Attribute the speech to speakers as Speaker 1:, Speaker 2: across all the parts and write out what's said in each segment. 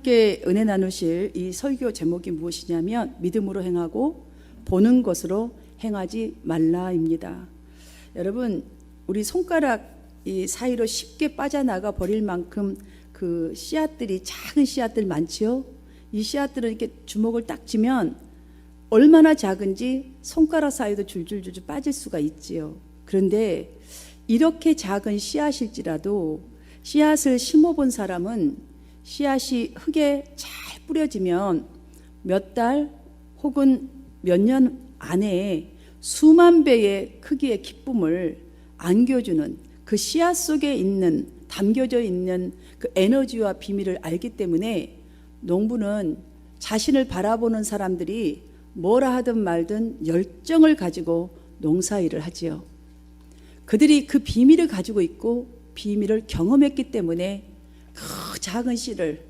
Speaker 1: 함께 은혜 나누실 이 설교 제목이 무엇이냐면 믿음으로 행하고 보는 것으로 행하지 말라입니다. 여러분, 우리 손가락 이 사이로 쉽게 빠져나가 버릴 만큼 그 씨앗들이, 작은 씨앗들 많지요? 이 씨앗들은 이렇게 주먹을 딱 쥐면 얼마나 작은지 손가락 사이도 줄줄줄 빠질 수가 있지요. 그런데 이렇게 작은 씨앗일지라도 씨앗을 심어본 사람은 씨앗이 흙에 잘 뿌려지면 몇 달 혹은 몇 년 안에 수만 배의 크기의 기쁨을 안겨주는 그 씨앗 속에 있는, 담겨져 있는 그 에너지와 비밀을 알기 때문에 농부는 자신을 바라보는 사람들이 뭐라 하든 말든 열정을 가지고 농사일을 하지요. 그들이 그 비밀을 가지고 있고 비밀을 경험했기 때문에 그 작은 씨를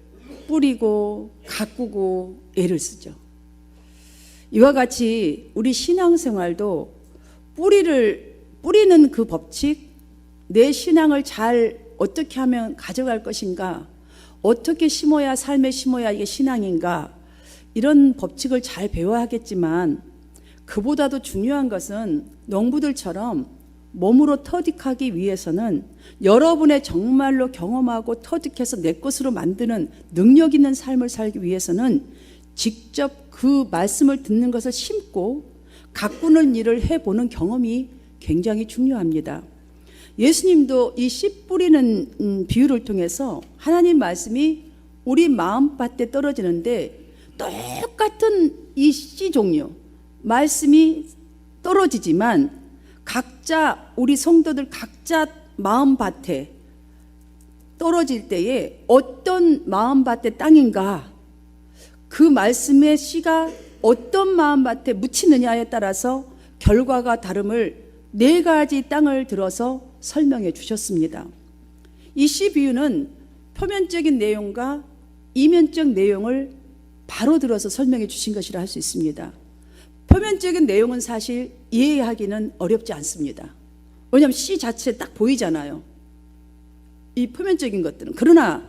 Speaker 1: 뿌리고 가꾸고 애를 쓰죠. 이와 같이 우리 신앙생활도 뿌리는 그 법칙, 내 신앙을 잘 어떻게 하면 가져갈 것인가, 어떻게 심어야, 삶에 심어야 이게 신앙인가, 이런 법칙을 잘 배워야 하겠지만 그보다도 중요한 것은 농부들처럼 몸으로 터득하기 위해서는 여러분의 정말로 경험하고 터득해서 내 것으로 만드는 능력 있는 삶을 살기 위해서는 직접 그 말씀을 듣는 것을 심고 가꾸는 일을 해보는 경험이 굉장히 중요합니다. 예수님도 이 씨 뿌리는 비유를 통해서 하나님 말씀이 우리 마음밭에 떨어지는데 똑같은 이 씨 종류 말씀이 떨어지지만 각자, 우리 성도들 각자 마음밭에 떨어질 때에 어떤 마음밭의 땅인가, 그 말씀의 씨가 어떤 마음밭에 묻히느냐에 따라서 결과가 다름을 4가지 땅을 들어서 설명해 주셨습니다. 이 씨 비유는 표면적인 내용과 이면적 내용을 바로 들어서 설명해 주신 것이라 할 수 있습니다. 표면적인 내용은 사실 이해하기는 어렵지 않습니다. 왜냐하면 씨 자체 딱 보이잖아요, 이 표면적인 것들은. 그러나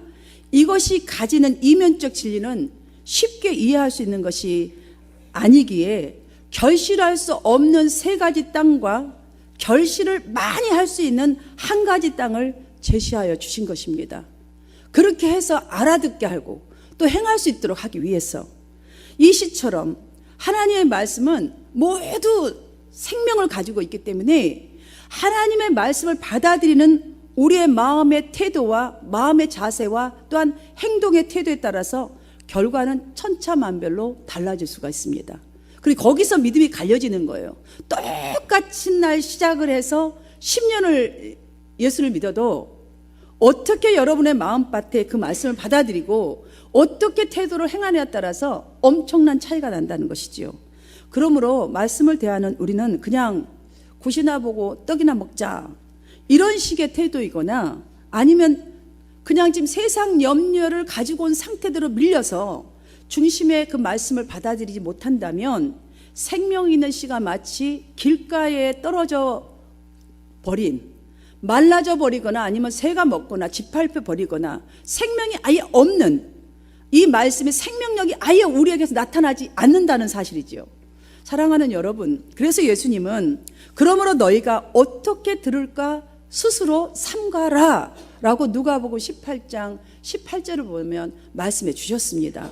Speaker 1: 이것이 가지는 이면적 진리는 쉽게 이해할 수 있는 것이 아니기에 결실할 수 없는 3가지 땅과 결실을 많이 할 수 있는 1가지 땅을 제시하여 주신 것입니다. 그렇게 해서 알아듣게 하고 또 행할 수 있도록 하기 위해서 이 시처럼 하나님의 말씀은 모두 생명을 가지고 있기 때문에 하나님의 말씀을 받아들이는 우리의 마음의 태도와 마음의 자세와 또한 행동의 태도에 따라서 결과는 천차만별로 달라질 수가 있습니다. 그리고 거기서 믿음이 갈려지는 거예요. 똑같은 날 시작을 해서 10년을 예수를 믿어도 어떻게 여러분의 마음밭에 그 말씀을 받아들이고 어떻게 태도를 행하느냐에 따라서 엄청난 차이가 난다는 것이지요. 그러므로 말씀을 대하는 우리는 그냥 굿이나 보고 떡이나 먹자, 이런 식의 태도이거나 아니면 그냥 지금 세상 염려를 가지고 온 상태대로 밀려서 중심의 그 말씀을 받아들이지 못한다면 생명 있는 씨가 마치 길가에 떨어져 버린, 말라져 버리거나 아니면 새가 먹거나 짓밟혀 버리거나 생명이 아예 없는, 이 말씀의 생명력이 아예 우리에게서 나타나지 않는다는 사실이지요. 사랑하는 여러분, 그래서 예수님은 그러므로 너희가 어떻게 들을까 스스로 삼가라 라고 누가복음 18장 18절을 보면 말씀해 주셨습니다.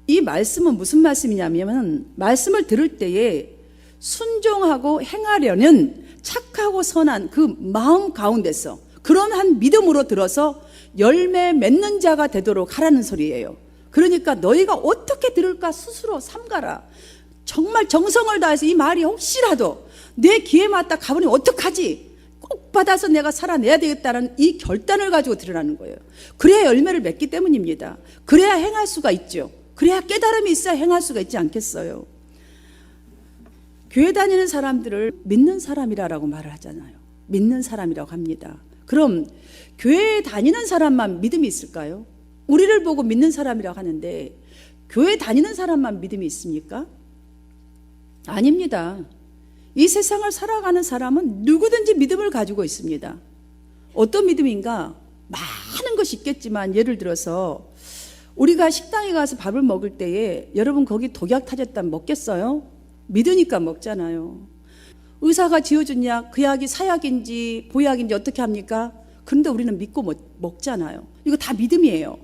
Speaker 1: 이 말씀은 무슨 말씀이냐면 말씀을 들을 때에 순종하고 행하려는 착하고 선한 그 마음 가운데서 그러한 믿음으로 들어서 열매 맺는 자가 되도록 하라는 소리예요. 그러니까 너희가 어떻게 들을까 스스로 삼가라. 정말 정성을 다해서 이 말이 혹시라도 내 귀에 맞다 가버리면 어떡하지? 꼭 받아서 내가 살아내야 되겠다는 이 결단을 가지고 들으라는 거예요. 그래야 열매를 맺기 때문입니다. 그래야 행할 수가 있죠. 그래야 깨달음이 있어야 행할 수가 있지 않겠어요? 교회 다니는 사람들을 믿는 사람이라고 말을 하잖아요. 믿는 사람이라고 합니다. 그럼 교회에 다니는 사람만 믿음이 있을까요? 우리를 보고 믿는 사람이라고 하는데 교회 다니는 사람만 믿음이 있습니까? 아닙니다. 이 세상을 살아가는 사람은 누구든지 믿음을 가지고 있습니다. 어떤 믿음인가? 많은 것이 있겠지만 예를 들어서 우리가 식당에 가서 밥을 먹을 때에 여러분 거기 독약 타졌다면 먹겠어요? 믿으니까 먹잖아요. 의사가 지어준 약, 그 약이 사약인지 보약인지 어떻게 합니까? 그런데 우리는 믿고 먹잖아요. 이거 다 믿음이에요.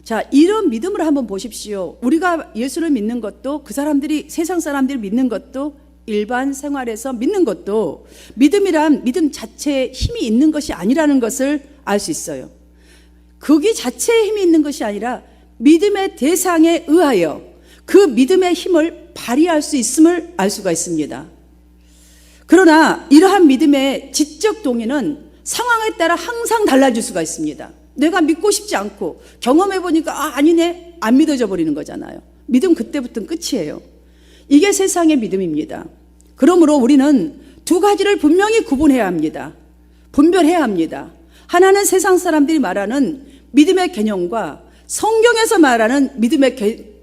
Speaker 1: 자, 이런 믿음을 한번 보십시오. 우리가 예수를 믿는 것도, 그 사람들이, 세상 사람들이 믿는 것도, 일반 생활에서 믿는 것도 믿음이란 믿음 자체에 힘이 있는 것이 아니라는 것을 알 수 있어요. 거기 자체에 힘이 있는 것이 아니라 믿음의 대상에 의하여 그 믿음의 힘을 발휘할 수 있음을 알 수가 있습니다. 그러나 이러한 믿음의 지적 동의는 상황에 따라 항상 달라질 수가 있습니다. 내가 믿고 싶지 않고 경험해보니까 아니네, 안 믿어져 버리는 거잖아요. 믿음 그때부터는 끝이에요. 이게 세상의 믿음입니다. 그러므로 우리는 두 가지를 분명히 구분해야 합니다. 분별해야 합니다. 하나는 세상 사람들이 말하는 믿음의 개념과 성경에서 말하는 믿음의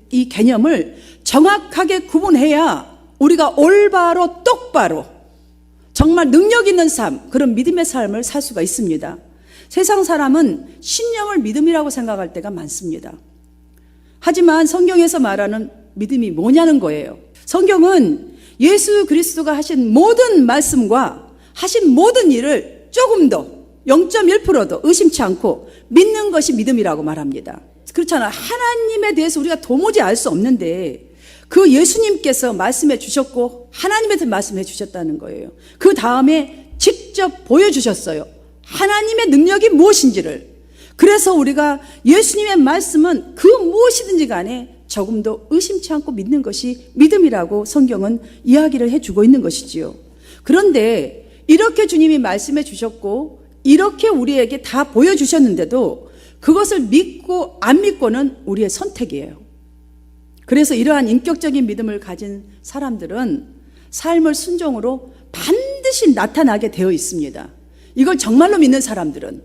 Speaker 1: 이 개념을 정확하게 구분해야 우리가 올바로 똑바로 정말 능력 있는 삶, 그런 믿음의 삶을 살 수가 있습니다. 세상 사람은 신령을 믿음이라고 생각할 때가 많습니다. 하지만 성경에서 말하는 믿음이 뭐냐는 거예요. 성경은 예수 그리스도가 하신 모든 말씀과 하신 모든 일을 조금 더 0.1%도 의심치 않고 믿는 것이 믿음이라고 말합니다. 그렇잖아요. 하나님에 대해서 우리가 도무지 알 수 없는데 그 예수님께서 말씀해 주셨고 하나님한테 말씀해 주셨다는 거예요. 그 다음에 직접 보여주셨어요. 하나님의 능력이 무엇인지를. 그래서 우리가 예수님의 말씀은 그 무엇이든지 간에 조금도 의심치 않고 믿는 것이 믿음이라고 성경은 이야기를 해주고 있는 것이지요. 그런데 이렇게 주님이 말씀해 주셨고 이렇게 우리에게 다 보여주셨는데도 그것을 믿고 안 믿고는 우리의 선택이에요. 그래서 이러한 인격적인 믿음을 가진 사람들은 삶을 순종으로 반드시 나타나게 되어 있습니다. 이걸 정말로 믿는 사람들은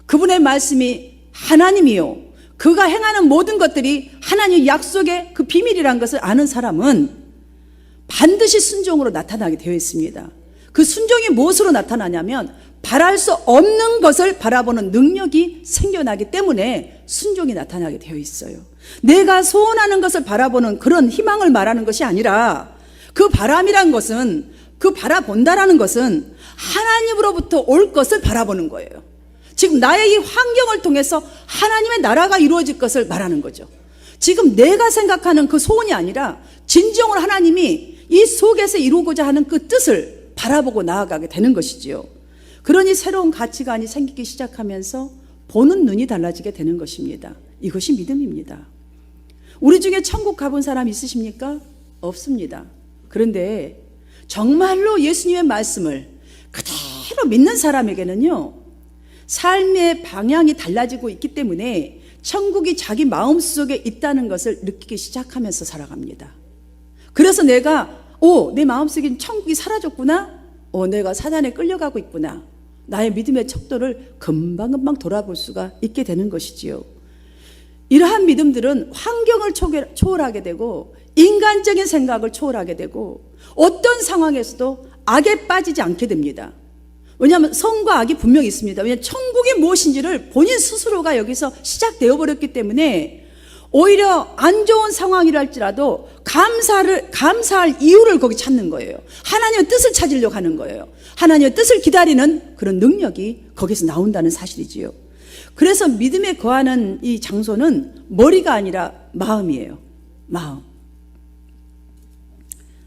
Speaker 1: 그분의 말씀이 하나님이요, 그가 행하는 모든 것들이 하나님의 약속의 그 비밀이라는 것을 아는 사람은 반드시 순종으로 나타나게 되어 있습니다. 그 순종이 무엇으로 나타나냐면 바랄 수 없는 것을 바라보는 능력이 생겨나기 때문에 순종이 나타나게 되어 있어요. 내가 소원하는 것을 바라보는 그런 희망을 말하는 것이 아니라 그 바람이란 것은, 그 바라본다라는 것은 하나님으로부터 올 것을 바라보는 거예요. 지금 나의 이 환경을 통해서 하나님의 나라가 이루어질 것을 말하는 거죠. 지금 내가 생각하는 그 소원이 아니라 진정으로 하나님이 이 속에서 이루고자 하는 그 뜻을 바라보고 나아가게 되는 것이지요. 그러니 새로운 가치관이 생기기 시작하면서 보는 눈이 달라지게 되는 것입니다. 이것이 믿음입니다. 우리 중에 천국 가본 사람 있으십니까? 없습니다. 그런데 정말로 예수님의 말씀을 그대로 믿는 사람에게는요, 삶의 방향이 달라지고 있기 때문에 천국이 자기 마음속에 있다는 것을 느끼기 시작하면서 살아갑니다. 그래서 내가 내 마음속에 천국이 사라졌구나, 내가 사단에 끌려가고 있구나, 나의 믿음의 척도를 금방금방 돌아볼 수가 있게 되는 것이지요. 이러한 믿음들은 환경을 초월하게 되고 인간적인 생각을 초월하게 되고 어떤 상황에서도 악에 빠지지 않게 됩니다. 왜냐하면 선과 악이 분명히 있습니다. 왜냐하면 천국이 무엇인지를 본인 스스로가 여기서 시작되어 버렸기 때문에 오히려 안 좋은 상황이랄지라도 감사할 이유를 거기 찾는 거예요. 하나님의 뜻을 찾으려고 하는 거예요. 하나님의 뜻을 기다리는 그런 능력이 거기서 나온다는 사실이지요. 그래서 믿음에 거하는 이 장소는 머리가 아니라 마음이에요. 마음.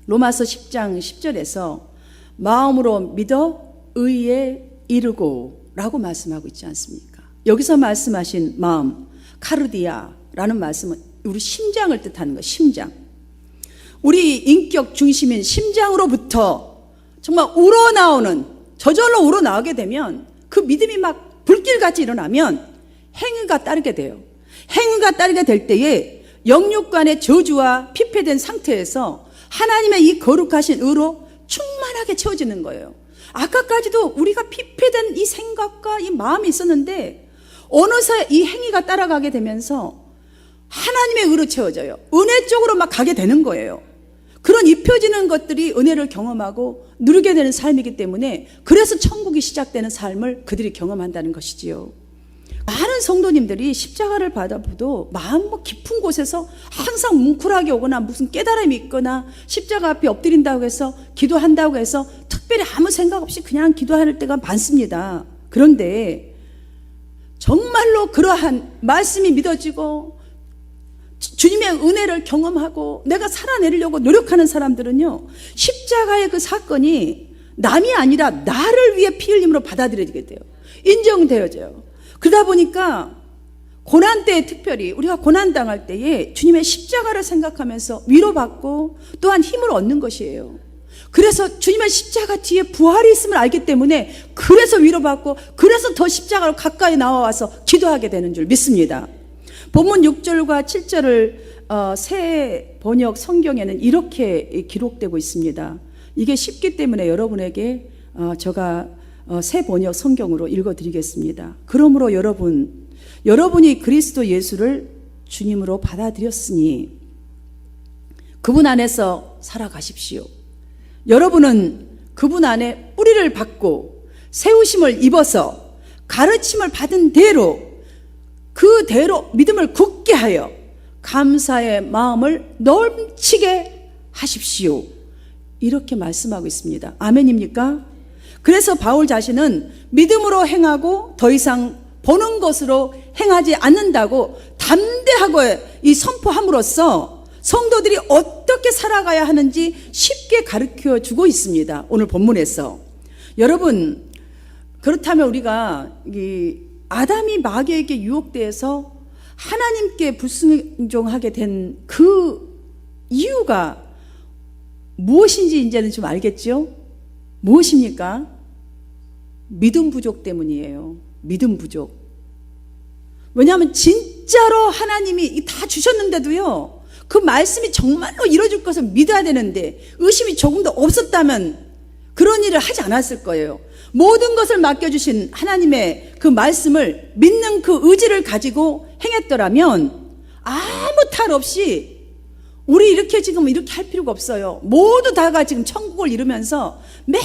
Speaker 1: 로마서 10장 10절에서 마음으로 믿어 의에 이르고 라고 말씀하고 있지 않습니까? 여기서 말씀하신 마음, 카르디아라는 말씀은 우리 심장을 뜻하는 거예요. 심장. 우리 인격 중심인 심장으로부터 정말 우러나오는, 저절로 우러나오게 되면 그 믿음이 막 불길같이 일어나면 행위가 따르게 돼요. 행위가 따르게 될 때에 영육간의 저주와 피폐된 상태에서 하나님의 이 거룩하신 의로 충만하게 채워지는 거예요. 아까까지도 우리가 피폐된 이 생각과 이 마음이 있었는데 어느새 이 행위가 따라가게 되면서 하나님의 의로 채워져요. 은혜 쪽으로 막 가게 되는 거예요. 그런 입혀지는 것들이 은혜를 경험하고 누리게 되는 삶이기 때문에 그래서 천국이 시작되는 삶을 그들이 경험한다는 것이지요. 많은 성도님들이 십자가를 받아보도 마음 깊은 곳에서 항상 뭉클하게 오거나 무슨 깨달음이 있거나 십자가 앞에 엎드린다고 해서 기도한다고 해서 특별히 아무 생각 없이 그냥 기도할 때가 많습니다. 그런데 정말로 그러한 말씀이 믿어지고 주님의 은혜를 경험하고 내가 살아내려고 노력하는 사람들은요, 십자가의 그 사건이 남이 아니라 나를 위해 피 흘림으로 받아들여지게 돼요. 인정되어져요. 그러다 보니까 고난 때에, 특별히 우리가 고난당할 때에 주님의 십자가를 생각하면서 위로받고 또한 힘을 얻는 것이에요. 그래서 주님의 십자가 뒤에 부활이 있음을 알기 때문에 그래서 위로받고 그래서 더 십자가로 가까이 나와서 기도하게 되는 줄 믿습니다. 본문 6절과 7절을 새 번역 성경에는 이렇게 기록되고 있습니다. 이게 쉽기 때문에 여러분에게 제가 새 번역 성경으로 읽어드리겠습니다. 그러므로 여러분이 그리스도 예수를 주님으로 받아들였으니 그분 안에서 살아가십시오. 여러분은 그분 안에 뿌리를 받고 세우심을 입어서 가르침을 받은 대로 그대로 믿음을 굳게 하여 감사의 마음을 넘치게 하십시오. 이렇게 말씀하고 있습니다. 아멘입니까? 그래서 바울 자신은 믿음으로 행하고 더 이상 보는 것으로 행하지 않는다고 담대하고 이 선포함으로써 성도들이 어떻게 살아가야 하는지 쉽게 가르쳐 주고 있습니다. 오늘 본문에서. 여러분, 그렇다면 우리가 아담이 마귀에게 유혹되어서 하나님께 불순종하게 된 그 이유가 무엇인지 이제는 좀 알겠죠? 무엇입니까? 믿음 부족 때문이에요. 믿음 부족. 왜냐하면 진짜로 하나님이 다 주셨는데도요, 그 말씀이 정말로 이루어질 것을 믿어야 되는데 의심이 조금도 없었다면 그런 일을 하지 않았을 거예요. 모든 것을 맡겨주신 하나님의 그 말씀을 믿는 그 의지를 가지고 행했더라면 아무 탈 없이 우리 지금 이렇게 할 필요가 없어요. 모두 다가 지금 천국을 이루면서 매일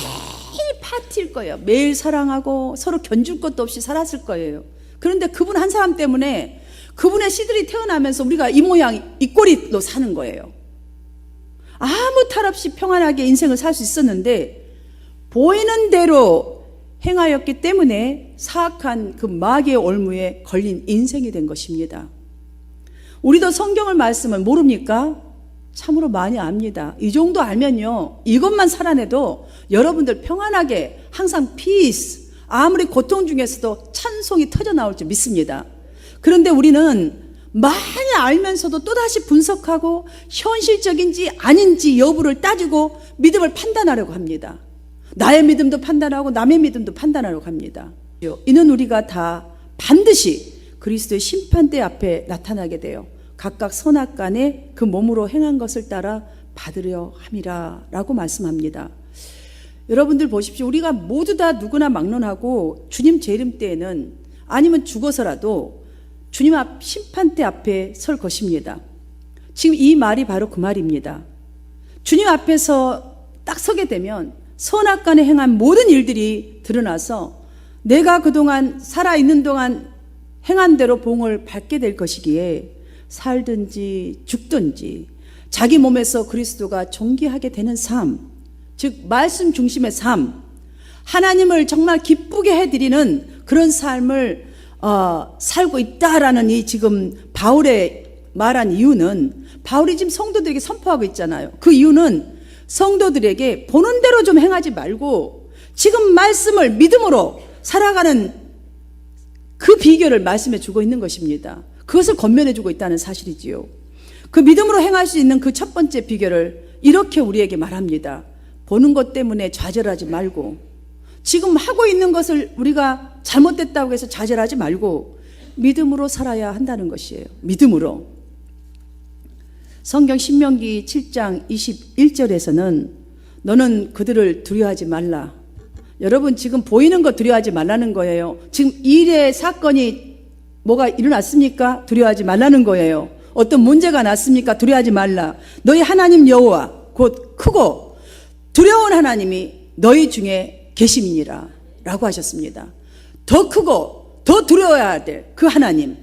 Speaker 1: 파티일 거예요. 매일 사랑하고 서로 견줄 것도 없이 살았을 거예요. 그런데 그분 한 사람 때문에 그분의 씨들이 태어나면서 우리가 이 모양 이 꼴로 사는 거예요. 아무 탈 없이 평안하게 인생을 살 수 있었는데 보이는 대로 행하였기 때문에 사악한 그 마귀의 올무에 걸린 인생이 된 것입니다. 우리도 성경을 말씀을 모릅니까? 참으로 많이 압니다. 이 정도 알면요, 이것만 살아내도 여러분들 평안하게 항상 피스, 아무리 고통 중에서도 찬송이 터져 나올 줄 믿습니다. 그런데 우리는 많이 알면서도 또다시 분석하고 현실적인지 아닌지 여부를 따지고 믿음을 판단하려고 합니다. 나의 믿음도 판단하고 남의 믿음도 판단하려고 합니다. 이는 우리가 다 반드시 그리스도의 심판대 앞에 나타나게 돼요. 각각 선악간에 그 몸으로 행한 것을 따라 받으려 함이라 라고 말씀합니다. 여러분들 보십시오. 우리가 모두 다 누구나 막론하고 주님 재림 때에는 아니면 죽어서라도 주님 앞 심판대 앞에 설 것입니다. 지금 이 말이 바로 그 말입니다. 주님 앞에서 딱 서게 되면 선악간에 행한 모든 일들이 드러나서 내가 그동안 살아있는 동안 행한 대로 봉을 받게 될 것이기에 살든지 죽든지 자기 몸에서 그리스도가 존귀하게 되는 삶, 즉 말씀 중심의 삶, 하나님을 정말 기쁘게 해드리는 그런 삶을 살고 있다라는 이 지금 바울의 말한 이유는, 바울이 지금 성도들에게 선포하고 있잖아요. 그 이유는 성도들에게 보는 대로 좀 행하지 말고 지금 말씀을 믿음으로 살아가는 그 비결을 말씀해 주고 있는 것입니다. 그것을 권면해 주고 있다는 사실이지요. 그 믿음으로 행할 수 있는 그 첫 번째 비결을 이렇게 우리에게 말합니다. 보는 것 때문에 좌절하지 말고, 지금 하고 있는 것을 우리가 잘못됐다고 해서 좌절하지 말고 믿음으로 살아야 한다는 것이에요. 믿음으로. 성경 신명기 7장 21절에서는 너는 그들을 두려워하지 말라. 여러분, 지금 보이는 거 두려워하지 말라는 거예요. 지금 일의 사건이 뭐가 일어났습니까? 두려워하지 말라는 거예요. 어떤 문제가 났습니까? 두려워하지 말라. 너희 하나님 여호와 곧 크고 두려운 하나님이 너희 중에 계심이니라 라고 하셨습니다. 더 크고 더 두려워야 될 그 하나님,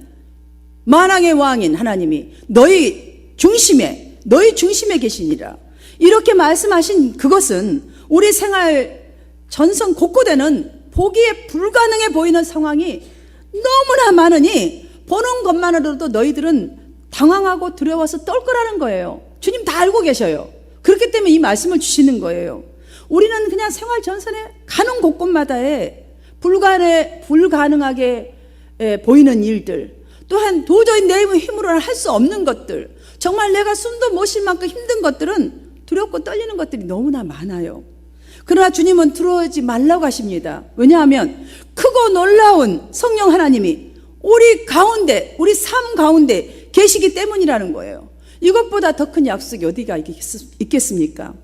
Speaker 1: 만왕의 왕인 하나님이 너희 중심에 계시니라. 이렇게 말씀하신 그것은 우리 생활 전선 곳곳에는 보기에 불가능해 보이는 상황이 너무나 많으니 보는 것만으로도 너희들은 당황하고 두려워서 떨 거라는 거예요. 주님 다 알고 계셔요. 그렇기 때문에 이 말씀을 주시는 거예요. 우리는 그냥 생활 전선에 가는 곳곳마다에 불가능하게 보이는 일들, 또한 도저히 내 힘으로는 할 수 없는 것들, 정말 내가 숨도 못 쉴 만큼 힘든 것들은 두렵고 떨리는 것들이 너무나 많아요. 그러나 주님은 두려워하지 말라고 하십니다. 왜냐하면 크고 놀라운 성령 하나님이 우리 가운데, 우리 삶 가운데 계시기 때문이라는 거예요. 이것보다 더 큰 약속이 어디가 있겠습니까?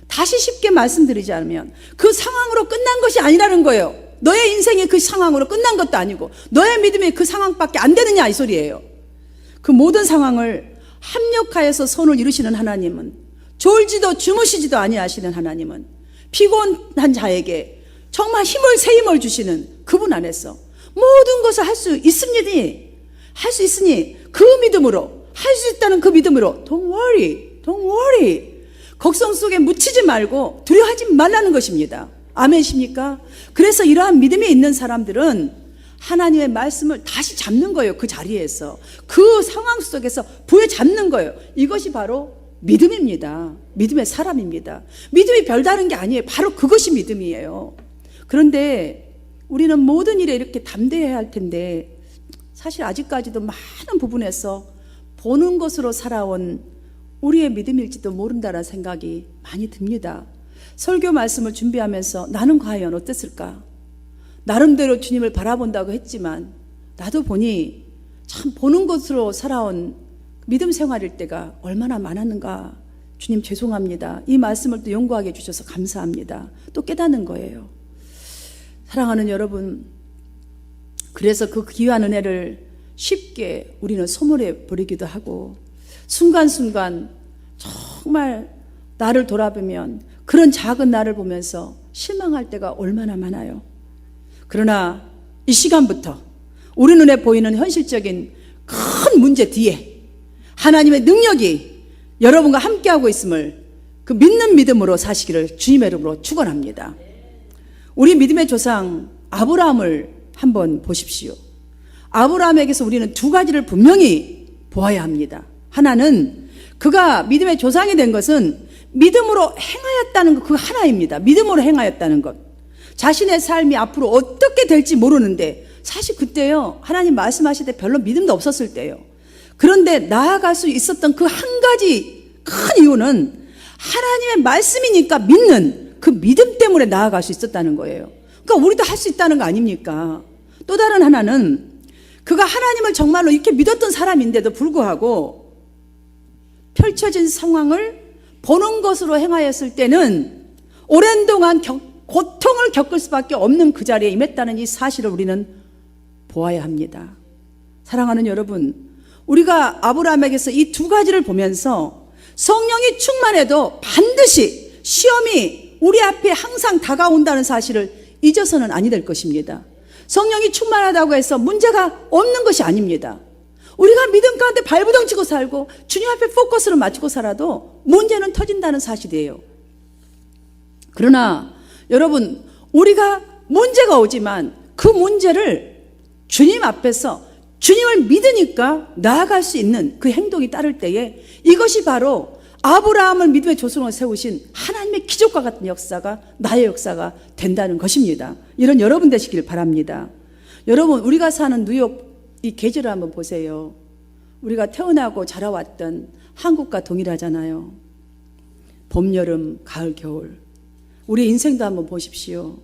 Speaker 1: 다시 쉽게 말씀드리자면 그 상황으로 끝난 것이 아니라는 거예요. 너의 인생이 그 상황으로 끝난 것도 아니고 너의 믿음이 그 상황밖에 안 되느냐 이 소리예요. 그 모든 상황을 합력하여서 선을 이루시는 하나님은, 졸지도 주무시지도 아니하시는 하나님은, 피곤한 자에게 정말 새 힘을 주시는 그분 안에서 모든 것을 할 수 있으니 그 믿음으로, 할 수 있다는 그 믿음으로 Don't worry 걱정 속에 묻히지 말고 두려워하지 말라는 것입니다. 아멘이십니까? 그래서 이러한 믿음이 있는 사람들은 하나님의 말씀을 다시 잡는 거예요. 그 자리에서, 그 상황 속에서 부여잡는 거예요. 이것이 바로 믿음입니다. 믿음의 사람입니다. 믿음이 별다른 게 아니에요. 바로 그것이 믿음이에요. 그런데 우리는 모든 일에 이렇게 담대해야 할 텐데 사실 아직까지도 많은 부분에서 보는 것으로 살아온 우리의 믿음일지도 모른다는 생각이 많이 듭니다. 설교 말씀을 준비하면서 나는 과연 어땠을까? 나름대로 주님을 바라본다고 했지만 나도 보니 참 보는 것으로 살아온 믿음 생활일 때가 얼마나 많았는가. 주님 죄송합니다. 이 말씀을 또 연구하게 해주셔서 감사합니다. 또 깨닫는 거예요. 사랑하는 여러분, 그래서 그 귀한 은혜를 쉽게 우리는 소멸해 버리기도 하고 순간순간 정말 나를 돌아보면 그런 작은 나를 보면서 실망할 때가 얼마나 많아요. 그러나 이 시간부터 우리 눈에 보이는 현실적인 큰 문제 뒤에 하나님의 능력이 여러분과 함께하고 있음을 그 믿는 믿음으로 사시기를 주님의 이름으로 축원합니다. 우리 믿음의 조상 아브라함을 한번 보십시오. 아브라함에게서 우리는 두 가지를 분명히 보아야 합니다. 하나는 그가 믿음의 조상이 된 것은 믿음으로 행하였다는 것, 그 하나입니다. 믿음으로 행하였다는 것. 자신의 삶이 앞으로 어떻게 될지 모르는데 사실 그때요, 하나님 말씀하실 때 별로 믿음도 없었을 때예요. 그런데 나아갈 수 있었던 그 한 가지 큰 이유는 하나님의 말씀이니까 믿는 그 믿음 때문에 나아갈 수 있었다는 거예요. 그러니까 우리도 할 수 있다는 거 아닙니까? 또 다른 하나는 그가 하나님을 정말로 이렇게 믿었던 사람인데도 불구하고 펼쳐진 상황을 보는 것으로 행하였을 때는 오랜 동안 고통을 겪을 수밖에 없는 그 자리에 임했다는 이 사실을 우리는 보아야 합니다. 사랑하는 여러분, 우리가 아브라함에게서 이 두 가지를 보면서 성령이 충만해도 반드시 시험이 우리 앞에 항상 다가온다는 사실을 잊어서는 아니 될 것입니다. 성령이 충만하다고 해서 문제가 없는 것이 아닙니다. 우리가 믿음 가운데 발부둥치고 살고 주님 앞에 포커스를 맞추고 살아도 문제는 터진다는 사실이에요. 그러나 여러분, 우리가 문제가 오지만 그 문제를 주님 앞에서 주님을 믿으니까 나아갈 수 있는 그 행동이 따를 때에 이것이 바로 아브라함을 믿음의 조상으로 세우신 하나님의 기적과 같은 역사가 나의 역사가 된다는 것입니다. 이런 여러분 되시길 바랍니다. 여러분, 우리가 사는 뉴욕 이 계절을 한번 보세요. 우리가 태어나고 자라왔던 한국과 동일하잖아요. 봄, 여름, 가을, 겨울. 우리 인생도 한번 보십시오.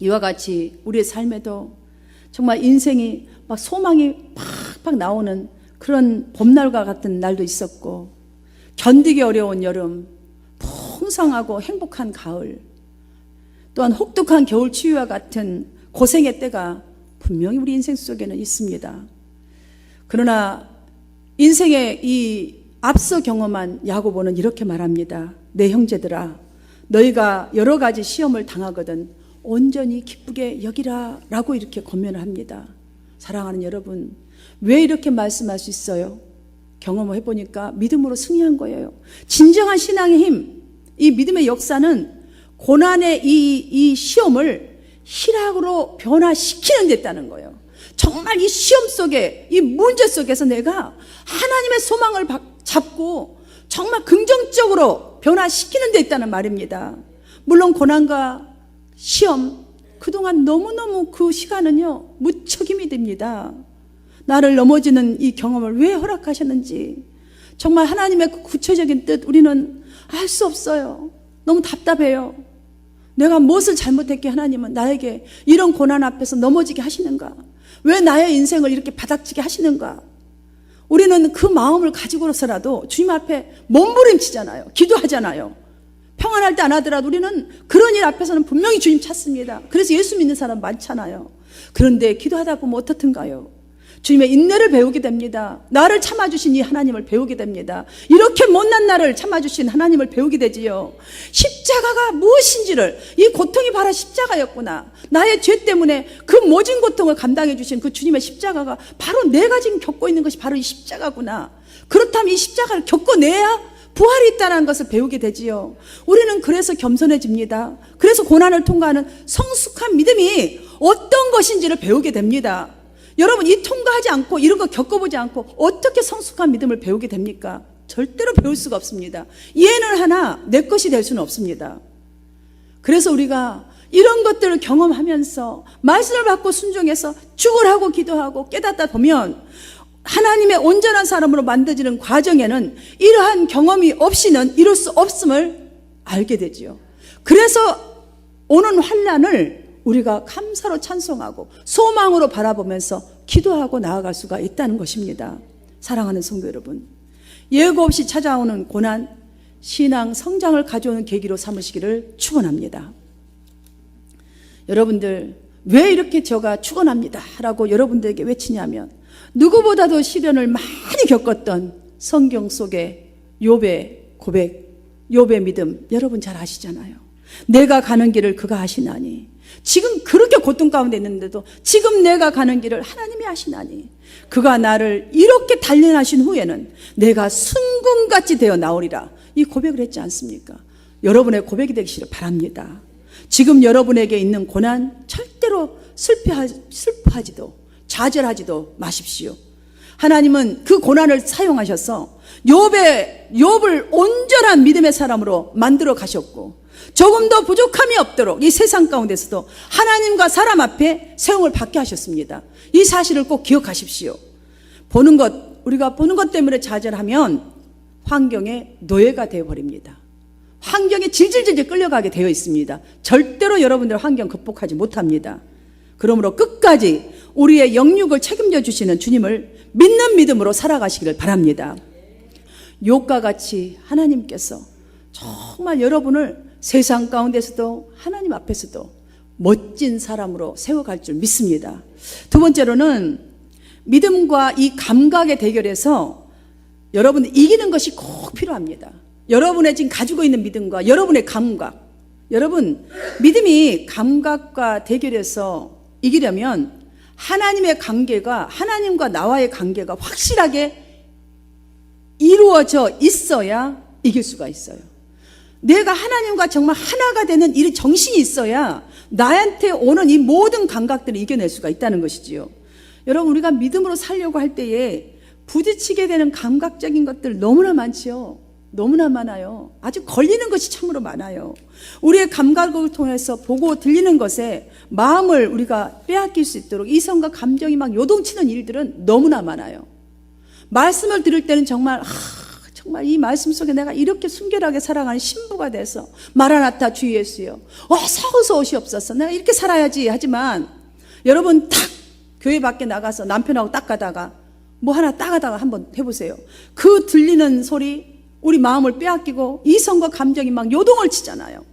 Speaker 1: 이와 같이 우리의 삶에도 정말 인생이 막 소망이 팍팍 나오는 그런 봄날과 같은 날도 있었고, 견디기 어려운 여름, 풍성하고 행복한 가을, 또한 혹독한 겨울 추위와 같은 고생의 때가 분명히 우리 인생 속에는 있습니다. 그러나 인생의 이 앞서 경험한 야고보는 이렇게 말합니다. 내 형제들아, 너희가 여러 가지 시험을 당하거든 온전히 기쁘게 여기라 라고 이렇게 권면을 합니다. 사랑하는 여러분, 왜 이렇게 말씀할 수 있어요? 경험을 해보니까 믿음으로 승리한 거예요. 진정한 신앙의 힘, 이 믿음의 역사는 고난의 이 시험을 희락으로 변화시키는 데 있다는 거예요. 정말 이 시험 속에, 이 문제 속에서 내가 하나님의 소망을 잡고 정말 긍정적으로 변화시키는 데 있다는 말입니다. 물론 고난과 시험, 그동안 너무너무 그 시간은요 무척 힘이 듭니다. 나를 넘어지는 이 경험을 왜 허락하셨는지 정말 하나님의 그 구체적인 뜻 우리는 알 수 없어요. 너무 답답해요. 내가 무엇을 잘못했기에 하나님은 나에게 이런 고난 앞에서 넘어지게 하시는가? 왜 나의 인생을 이렇게 바닥지게 하시는가? 우리는 그 마음을 가지고서라도 주님 앞에 몸부림치잖아요. 기도하잖아요. 평안할 때 안 하더라도 우리는 그런 일 앞에서는 분명히 주님 찾습니다. 그래서 예수 믿는 사람 많잖아요. 그런데 기도하다 보면 어떻든가요? 주님의 인내를 배우게 됩니다. 나를 참아주신 이 하나님을 배우게 됩니다. 이렇게 못난 나를 참아주신 하나님을 배우게 되지요. 십자가가 무엇인지를, 이 고통이 바로 십자가였구나. 나의 죄 때문에 그 모진 고통을 감당해 주신 그 주님의 십자가가 바로 내가 지금 겪고 있는 것이 바로 이 십자가구나. 그렇다면 이 십자가를 겪어내야 부활이 있다는 것을 배우게 되지요. 우리는 그래서 겸손해집니다. 그래서 고난을 통과하는 성숙한 믿음이 어떤 것인지를 배우게 됩니다. 여러분, 이 통과하지 않고 이런 거 겪어보지 않고 어떻게 성숙한 믿음을 배우게 됩니까? 절대로 배울 수가 없습니다. 이해는 하나 내 것이 될 수는 없습니다. 그래서 우리가 이런 것들을 경험하면서 말씀을 받고 순종해서 죽으라고 기도하고 깨닫다 보면 하나님의 온전한 사람으로 만들어지는 과정에는 이러한 경험이 없이는 이룰 수 없음을 알게 되지요. 그래서 오는 환난을 우리가 감사로 찬송하고 소망으로 바라보면서 기도하고 나아갈 수가 있다는 것입니다. 사랑하는 성도 여러분, 예고 없이 찾아오는 고난, 신앙 성장을 가져오는 계기로 삼으시기를 축원합니다. 여러분들, 왜 이렇게 저가 축원합니다 라고 여러분들에게 외치냐면 누구보다도 시련을 많이 겪었던 성경 속의 욥의 고백, 욥의 믿음 여러분 잘 아시잖아요. 내가 가는 길을 그가 아시나니, 지금 그렇게 고통 가운데 있는데도 지금 내가 가는 길을 하나님이 아시나니, 그가 나를 이렇게 단련하신 후에는 내가 순금같이 되어 나오리라, 이 고백을 했지 않습니까? 여러분의 고백이 되기를 바랍니다. 지금 여러분에게 있는 고난 절대로 슬퍼하지도 좌절하지도 마십시오. 하나님은 그 고난을 사용하셔서 욥을 온전한 믿음의 사람으로 만들어 가셨고, 조금 더 부족함이 없도록 이 세상 가운데서도 하나님과 사람 앞에 세움을 받게 하셨습니다. 이 사실을 꼭 기억하십시오. 우리가 보는 것 때문에 좌절하면 환경의 노예가 되어버립니다. 환경에 질질질질 끌려가게 되어 있습니다. 절대로 여러분들 환경 극복하지 못합니다. 그러므로 끝까지 우리의 영육을 책임져 주시는 주님을 믿는 믿음으로 살아가시기를 바랍니다. 욥과 같이 하나님께서 정말 여러분을 세상 가운데서도 하나님 앞에서도 멋진 사람으로 세워갈 줄 믿습니다. 두 번째로는 믿음과 이 감각의 대결에서 여러분이 이기는 것이 꼭 필요합니다. 여러분의 지금 가지고 있는 믿음과 여러분의 감각, 여러분 믿음이 감각과 대결에서 이기려면 하나님의 관계가, 하나님과 나와의 관계가 확실하게 이루어져 있어야 이길 수가 있어요. 내가 하나님과 정말 하나가 되는 이 정신이 있어야 나한테 오는 이 모든 감각들을 이겨낼 수가 있다는 것이지요. 여러분, 우리가 믿음으로 살려고 할 때에 부딪히게 되는 감각적인 것들 너무나 많지요. 너무나 많아요. 아주 걸리는 것이 참으로 많아요. 우리의 감각을 통해서 보고 들리는 것에 마음을 우리가 빼앗길 수 있도록 이성과 감정이 막 요동치는 일들은 너무나 많아요. 말씀을 들을 때는 정말 이 말씀 속에 내가 이렇게 순결하게 살아가는 신부가 돼서 마라나타 주 예수여 어서 오시옵소서, 내가 이렇게 살아야지 하지만, 여러분 딱 교회 밖에 나가서 남편하고 딱 가다가 뭐 하나 따가다가 한번 해보세요. 그 들리는 소리 우리 마음을 빼앗기고 이성과 감정이 막 요동을 치잖아요.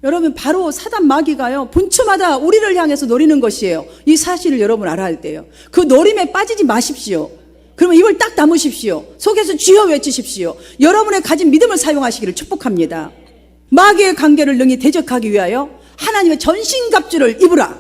Speaker 1: 여러분, 바로 사단 마귀가요 분초마다 우리를 향해서 노리는 것이에요. 이 사실을 여러분 알아야 돼요. 그 노림에 빠지지 마십시오. 그러면 입을 딱 다무십시오. 속에서 주여 외치십시오. 여러분의 가진 믿음을 사용하시기를 축복합니다. 마귀의 관계를 능히 대적하기 위하여 하나님의 전신갑주를 입으라.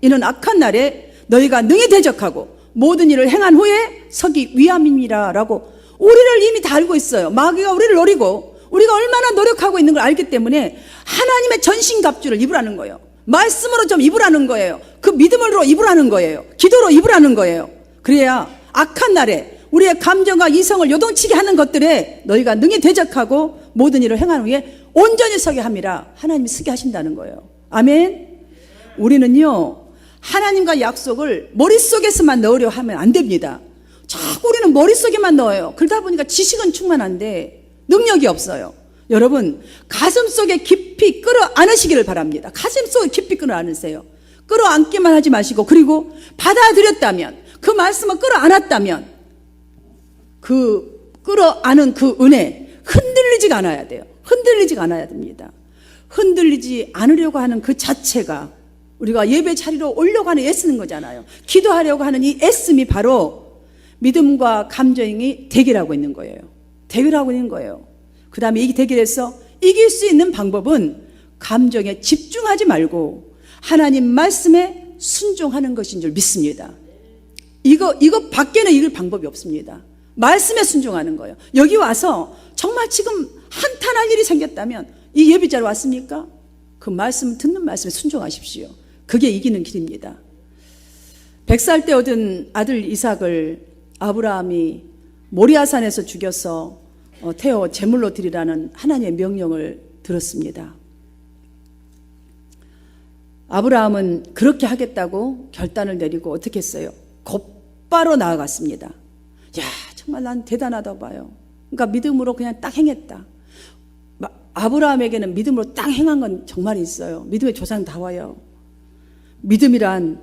Speaker 1: 이는 악한 날에 너희가 능히 대적하고 모든 일을 행한 후에 서기 위함이니라 라고 우리를 이미 다 알고 있어요. 마귀가 우리를 노리고 우리가 얼마나 노력하고 있는 걸 알기 때문에 하나님의 전신갑주를 입으라는 거예요. 말씀으로 좀 입으라는 거예요. 그 믿음으로 입으라는 거예요. 기도로 입으라는 거예요. 그래야 악한 날에 우리의 감정과 이성을 요동치게 하는 것들에 너희가 능히 대적하고 모든 일을 행한 후에 온전히 서게 함이라. 하나님이 서게 하신다는 거예요. 아멘. 우리는요 하나님과 약속을 머릿속에서만 넣으려 하면 안 됩니다. 자꾸 우리는 머릿속에만 넣어요. 그러다 보니까 지식은 충만한데 능력이 없어요. 여러분 가슴속에 깊이 끌어안으시기를 바랍니다. 가슴속에 깊이 끌어안으세요. 끌어안기만 하지 마시고, 그리고 받아들였다면, 그 말씀을 끌어안았다면 그 끌어안은 그 은혜 흔들리지가 않아야 돼요. 흔들리지가 않아야 됩니다. 흔들리지 않으려고 하는 그 자체가 우리가 예배 자리로 오려고 하는 애쓰는 거잖아요. 기도하려고 하는 이 애씀이 바로 믿음과 감정이 대결하고 있는 거예요. 대결하고 있는 거예요. 그 다음에 이 대결에서 이길 수 있는 방법은 감정에 집중하지 말고 하나님 말씀에 순종하는 것인 줄 믿습니다. 이거 밖에는 이길 방법이 없습니다. 말씀에 순종하는 거예요. 여기 와서 정말 지금 한탄할 일이 생겼다면 이 예배자로 왔습니까? 그 말씀, 듣는 말씀에 순종하십시오. 그게 이기는 길입니다. 100살 때 얻은 아들 이삭을 아브라함이 모리아산에서 죽여서 태워 제물로 드리라는 하나님의 명령을 들었습니다. 아브라함은 그렇게 하겠다고 결단을 내리고 어떻게 했어요? 곧바로 나아갔습니다. 야, 정말 난 대단하다고 봐요. 그러니까 믿음으로 그냥 딱 행했다. 아브라함에게는 믿음으로 딱 행한 건 정말 있어요. 믿음의 조상다워요. 믿음이란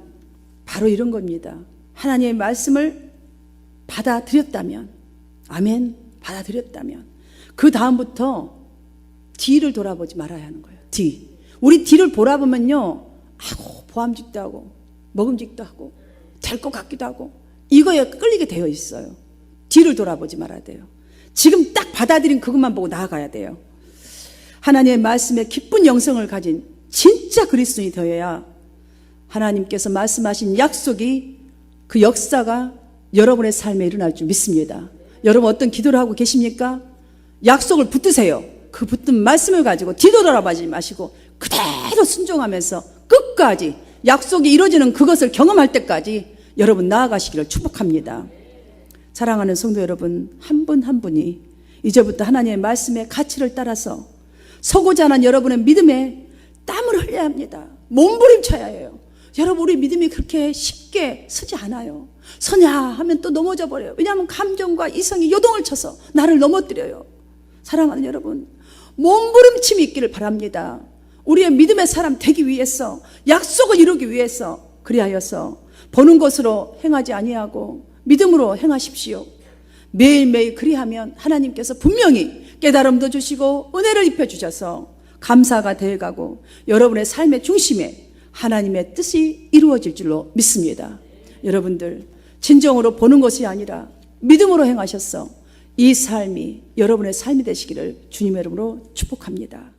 Speaker 1: 바로 이런 겁니다. 하나님의 말씀을 받아들였다면, 아멘, 받아들였다면 그 다음부터 뒤를 돌아보지 말아야 하는 거예요. 우리 뒤를 돌아보면요, 아이고 보암직도 하고 먹음직도 하고 될 것 같기도 하고 이거에 끌리게 되어 있어요. 뒤를 돌아보지 말아야 돼요. 지금 딱 받아들인 그것만 보고 나아가야 돼요. 하나님의 말씀에 기쁜 영성을 가진 진짜 그리스도인이 되어야 하나님께서 말씀하신 약속이, 그 역사가 여러분의 삶에 일어날 줄 믿습니다. 여러분 어떤 기도를 하고 계십니까? 약속을 붙드세요. 그 붙든 말씀을 가지고 뒤돌아보지 마시고 그대로 순종하면서 끝까지 약속이 이루어지는 그것을 경험할 때까지 여러분 나아가시기를 축복합니다. 사랑하는 성도 여러분, 한 분 한 분이 이제부터 하나님의 말씀의 가치를 따라서 서고자 하는 여러분의 믿음에 땀을 흘려야 합니다. 몸부림쳐야 해요. 여러분, 우리 믿음이 그렇게 쉽게 서지 않아요. 서냐 하면 또 넘어져 버려요. 왜냐하면 감정과 이성이 요동을 쳐서 나를 넘어뜨려요. 사랑하는 여러분, 몸부림침이 있기를 바랍니다. 우리의 믿음의 사람 되기 위해서, 약속을 이루기 위해서, 그리하여서 보는 것으로 행하지 아니하고 믿음으로 행하십시오. 매일매일 그리하면 하나님께서 분명히 깨달음도 주시고 은혜를 입혀주셔서 감사가 되어가고 여러분의 삶의 중심에 하나님의 뜻이 이루어질 줄로 믿습니다. 여러분들 진정으로 보는 것이 아니라 믿음으로 행하셔서 이 삶이 여러분의 삶이 되시기를 주님의 이름으로 축복합니다.